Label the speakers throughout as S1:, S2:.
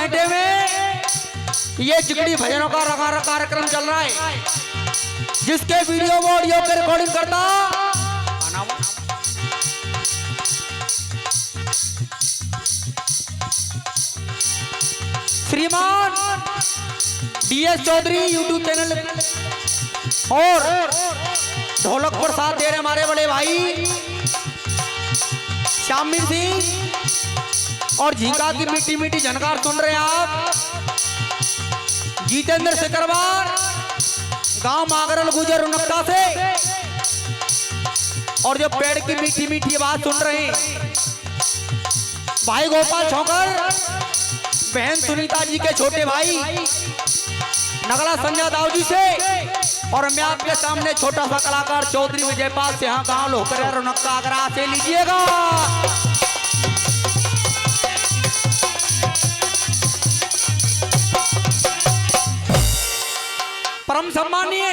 S1: घंटे में ये जिगड़ी भजनों का रंगारंग कार्यक्रम चल रहा है, जिसके वीडियो व ऑडियो के रिकॉर्डिंग करता श्रीमान DS चौधरी यूट्यूब चैनल और ढोलक पर साथ दे रहे हमारे बड़े भाई श्यामवीर सिंह और झींका की मीठी मीठी झनकार सुन रहे हैं आप। जितेंद्र सिकरवार गांव मागरल गुजर उनक्का से, और जो पेड़ की मीठी मीठी आवाज सुन रहे हैं भाई गोपाल छोकर, बहन सुनीता जी के छोटे भाई नगला संजय दाऊ जी से, और मैं आपके सामने छोटा सा कलाकार चौधरी विजयपाल से यहाँ गांव लोकर रौनक आगरा से लीजिएगा। परम सम्मानीय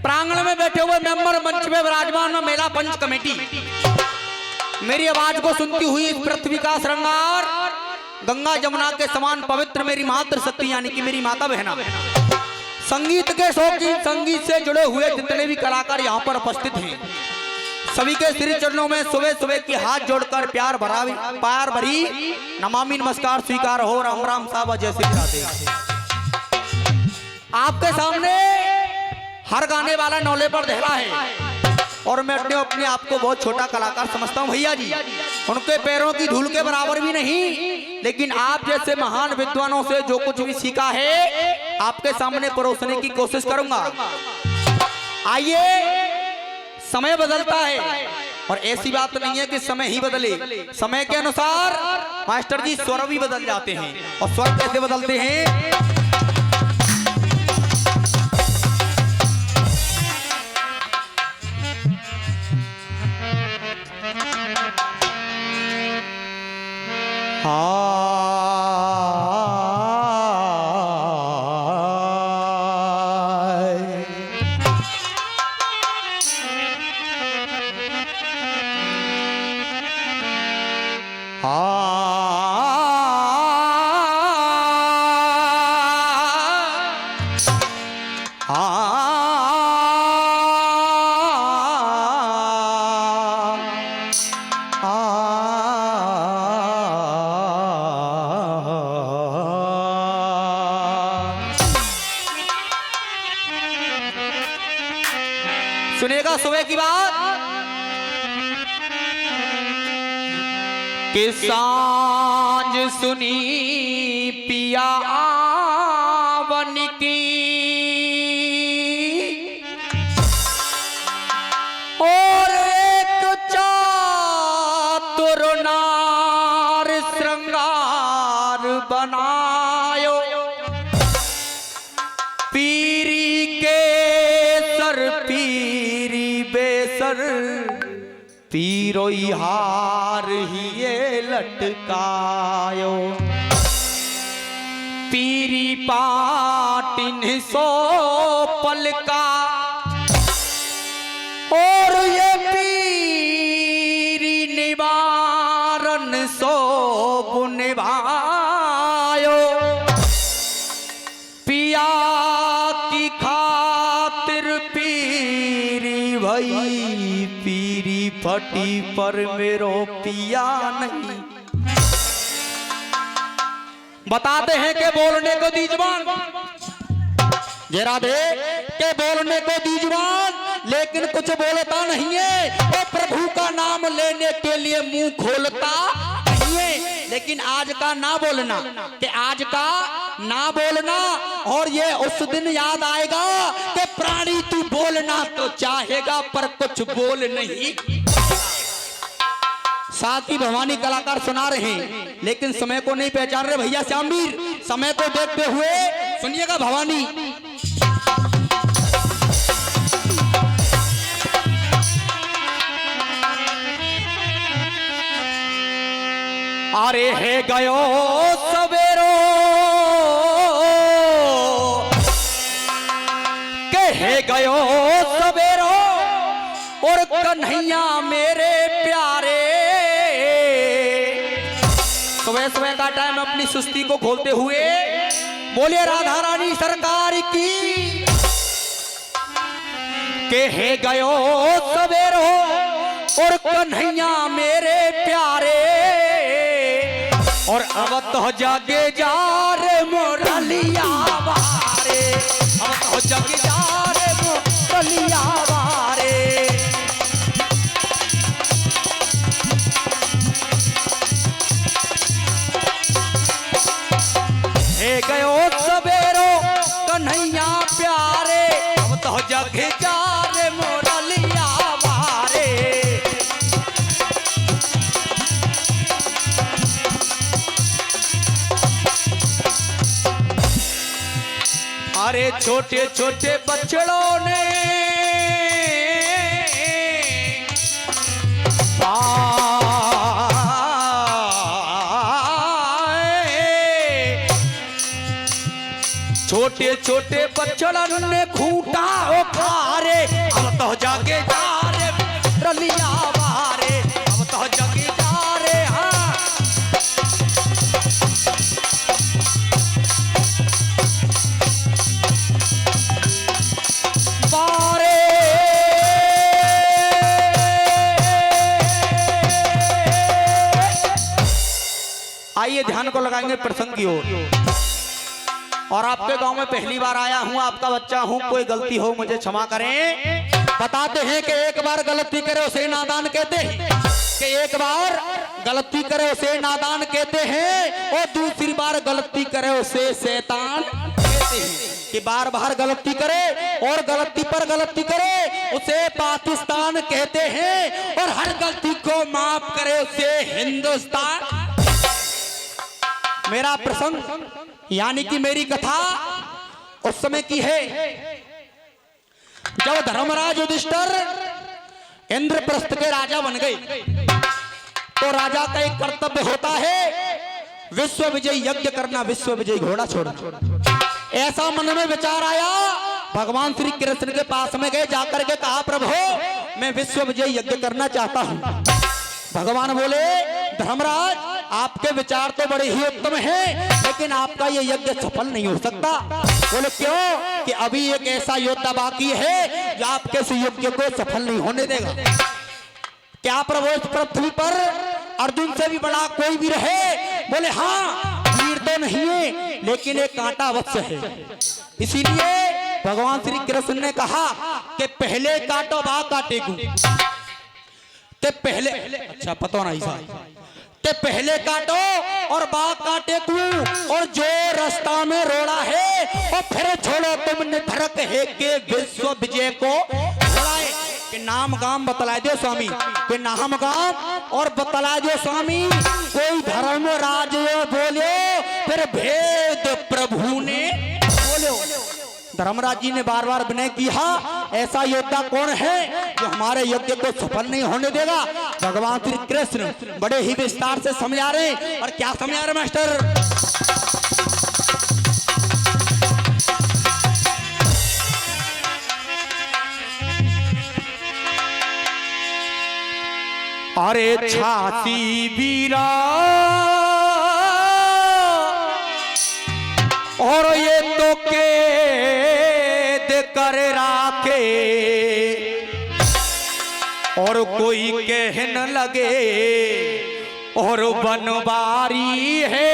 S1: प्रांगण में बैठे हुए मेंबर, मंच में विराजमान में मेला पंच कमेटी, मेरी आवाज को सुनती हुई इस पृथ्वी का श्रृंगार गंगा जमुना के समान पवित्र मेरी मातृ शक्ति यानी कि मेरी माता बहना, संगीत के शौकीन, संगीत से जुड़े हुए जितने भी कलाकार यहाँ पर उपस्थित हैं, सभी के श्री चरणों में सुबह सुबह की हाथ जोड़कर प्यार भरी नमामि नमस्कार स्वीकार हो। राम राम साहब जय श्री राधे। आपके सामने हर गाने वाला नौले पर दहला है, और मैं अपने आप को बहुत छोटा कलाकार समझता हूं भैया जी, उनके पैरों की धूल के बराबर भी नहीं, लेकिन आप जैसे महान विद्वानों से जो कुछ भी सीखा है आपके सामने परोसने की कोशिश करूंगा। आइए, समय बदलता है और ऐसी बात नहीं है कि समय ही बदले, समय के अनुसार मास्टर जी स्वर भी बदल जाते हैं। और स्वर कैसे बदलते हैं? सुनेगा सुबह की बात कि सांझ सुनी पिया आवन की, और एक चातुर नार श्रृंगार बनायो, पीरी के सर पीरी बेसर पीरोई हार ही ये लटकायो, पीरी पाटिन सो पलका, और ये पीरी निवारण सो निभायो, पिया की खातिर पीरी भई, पीरी फटी पर मेरो पिया नहीं। बताते हैं कि बोलने को दी जुबान, जय राधे, के बोलने को दी जुबान लेकिन कुछ बोलता नहीं है, वो प्रभु का नाम लेने के लिए मुंह खोलता नहीं है। लेकिन आज का ना बोलना, कि आज का ना बोलना, और ये उस दिन याद आएगा कि प्राणी तू बोलना तो चाहेगा पर कुछ बोल नहीं। साथ ही भवानी कलाकार सुना रहे हैं लेकिन समय को नहीं पहचान रहे भैया श्यामवीर, समय को देखते हुए सुनिएगा भवानी। अरे है गयो सवेरो के है गयो सवेरो, और कन्हैया मेरे प्यारे। सुबह सुबह का का टाइम अपनी सुस्ती को खोलते हुए बोले राधा रानी सरकार की के है गयो सवेरो और कन्हैया मेरे प्यारे और अब तो जागे जा रे मुरलिया बारे, अब तो जागे जा रे मुरलिया बारे। हे गयो सवेरो कन्हैया प्यारे अब तो जागे जा रे मुरलिया बारे। अरे छोटे छोटे बच्चों ने छोटे छोटे बच्चों ने खूंटा उखारे अब तो जाके जा रे रलिया बारे, अब तो जाके जा रे। हाँ बारे आइए ध्यान को लगाएंगे प्रसंग की ओर। और आपके गांव में पहली बार आया हूं, आपका बच्चा हूं, कोई गलती हो मुझे क्षमा करें। बताते हैं कि एक बार गलती करे उसे नादान कहते हैं, कि एक बार गलती करे उसे नादान कहते हैं और दूसरी बार गलती करे उसे शैतान कहते हैं। कि बार बार गलती करे और गलती पर गलती करे उसे पाकिस्तान कहते हैं और हर गलती को माफ करे उसे हिंदुस्तान। मेरा प्रसंग यानी कि मेरी कथा उस समय की है जब धर्मराज युधिष्ठिर इंद्रप्रस्थ के राजा बन गए। तो राजा का एक कर्तव्य होता है विश्व विजय यज्ञ करना, विश्व विजय घोड़ा छोड़ना। ऐसा मन में विचार आया, भगवान श्री कृष्ण के पास में गए, जाकर के कहा प्रभु मैं विश्व विजय यज्ञ करना चाहता हूं। भगवान बोले धर्मराज आपके विचार तो बड़े ही उत्तम हैं, लेकिन आपका ये यज्ञ सफल नहीं हो सकता। बोले क्यों? कि अभी एक ऐसा योद्धा बाकी है जो आपके इस यज्ञ को सफल नहीं होने देगा। क्या प्रभु इस पृथ्वी पर अर्जुन से भी बड़ा कोई भी रहे? बोले हाँ, वीर तो नहीं है लेकिन एक कांटा अवश्य है। इसीलिए भगवान श्री कृष्ण ने कहा कि पहले काटो बा काटेगू, ते पहले अच्छा पता नहीं सा ते पहले काटो और बाग काटे तू, और जो रास्ता में रोड़ा है और फिर छोड़ो तुम निधरक है के विश्व विजय को चलाए। कि नाम गाम बतला दो स्वामी, कि नाम गाम और बतला दो स्वामी। कोई धर्म राज बोले फिर भेद प्रभु ने बोलो। धर्मराज जी ने बार बार विनय किया ऐसा योद्धा कौन है जो हमारे यज्ञ को सफल नहीं होने देगा। भगवान श्री कृष्ण बड़े ही विस्तार से समझा रहे। और क्या समझा रहे मास्टर? अरे छाती वीरा और ये तो कैद कर राखे और कोई कहन लगे और बनवारी है।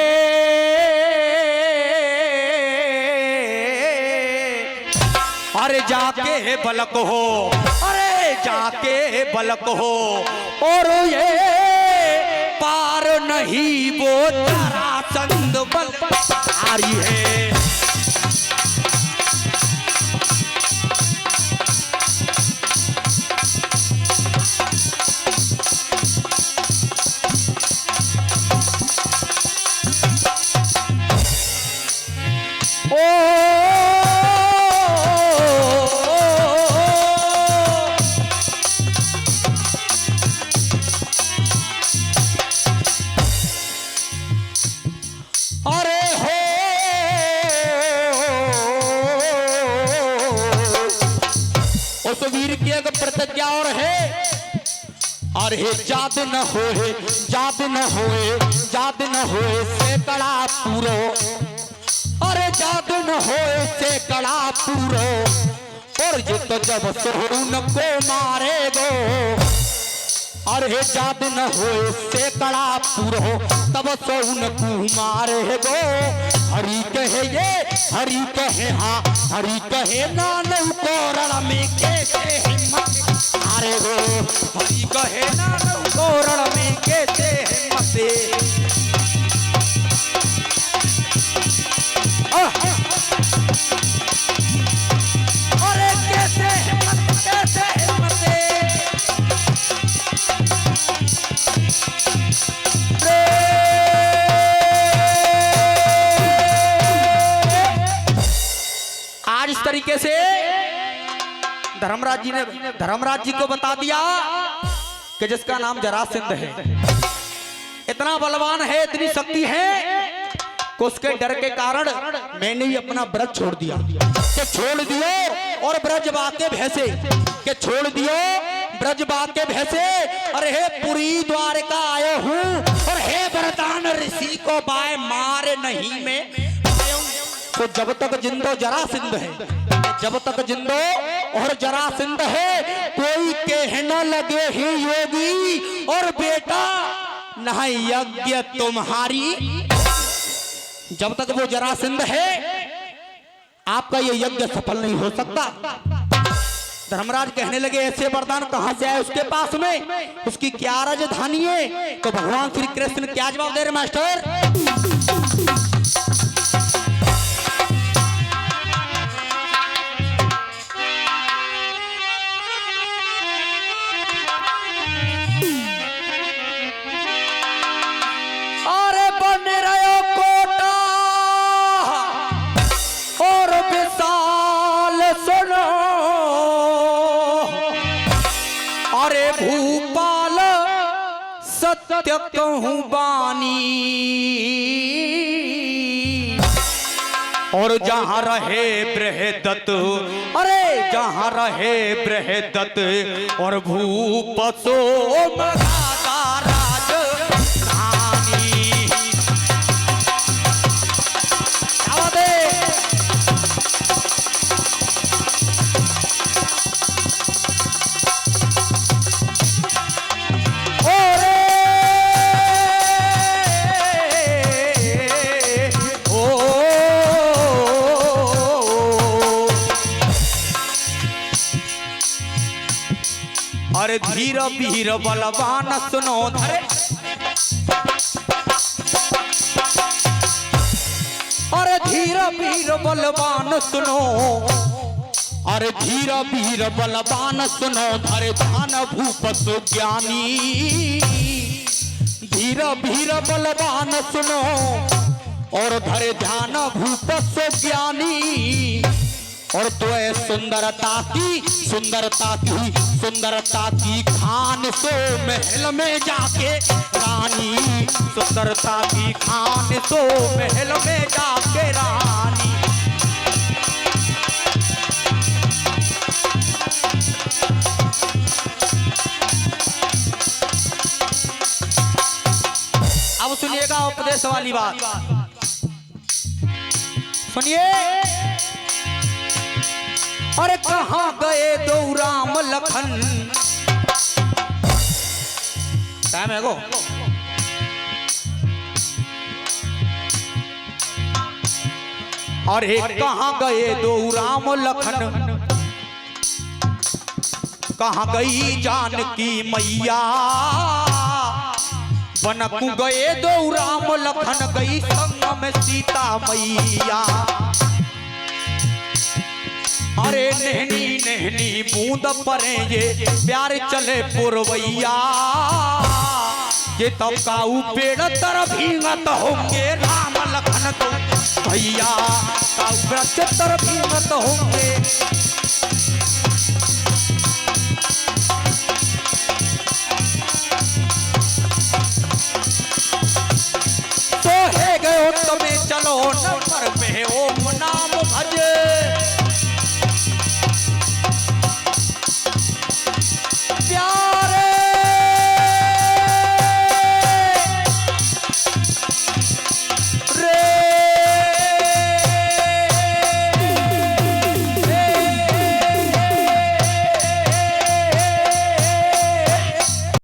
S1: अरे जाके बलक हो, अरे जाके बलक हो और ये पार नहीं वो जरासंध बलधारी है। प्रतिज्ञा और है
S2: अरे याद न होए याद न होए याद न होए सैकड़ा पूरो, अरे याद न होए सैकड़ा पूरो, और ये तो जब सोहन को मारेगो, अरे याद न होए सैकड़ा पूरो तब सोहन को मारेगो। हरि कहे ये हरि कहे हाँ हरि कहे नानऊ कोरण में कैसे हिम्मत हारे गो,
S1: हरि कहे नानऊ कोरण में कैसे हिम्मत, अरे कैसे हिम्मत कैसे हिम्मत। आज इस तरीके से धर्मराज जी को बता दिया कि जिसका नाम जरासंध है, इतना बलवान है, इतनी शक्ति है कि उसके डर के कारण मैंने ही अपना व्रत छोड़ दिया, कि छोड़ दियो और ब्रजबा के भैसे, कि छोड़ दियो ब्रजबा के भैसे, अरे हे पुरी द्वारका आयो हूँ, और हे वरदान ऋषि को बाय मारे नहीं मैं आयो। तो जब तक जिंदो जरासंध है, जब तक जिंदो और जरासंध है, कोई कहने लगे ही योगी और बेटा नहीं यज्ञ तुम्हारी, जब तक वो जरासंध है आपका ये यज्ञ सफल नहीं हो सकता। धर्मराज कहने लगे ऐसे वरदान कहां से आए उसके पास में, उसकी क्या राजधानी है? तो भगवान श्री कृष्ण क्या जवाब दे रहे मास्टर? सत्य कहूं बानी, और जहां रहे बृहदत्त, अरे जहां रहे बृहदत्त और भूप सो मगादा राजधानी। क्या बात है? अरे धीर वीर बलवान सुनो धरे, अरे धीर वीर बलवान सुनो, अरे धीर वीर बलवान सुनो, धरे ध्यान भूप सुज्ञानी, धीर वीर बलवान सुनो और धरे ध्यान भूप सुज्ञानी। और तो है सुंदरता की खान सो महल में जाके रानी, सुंदरता की खान सो महल में जाके रानी। अब सुनिएगा उपदेश वाली बात, सुनिए। अरे कहाँ गए दो राम लखन, टाइम है गो, अरे कहाँ गए दो राम लखन, कहाँ गई जानकी मैया, बनकु गए दो राम लखन, गई संग में सीता मैया। अरे नहनी नहनी बूंद परे ये प्यार चले पुरवैया, ये तब काऊ पेड़ तरफ भींगत होंगे राम लखन तो भैया, काऊ वृक्ष तरफ भींगत होंगे। तो है गए तुम्हें चलो नंबर पे ओ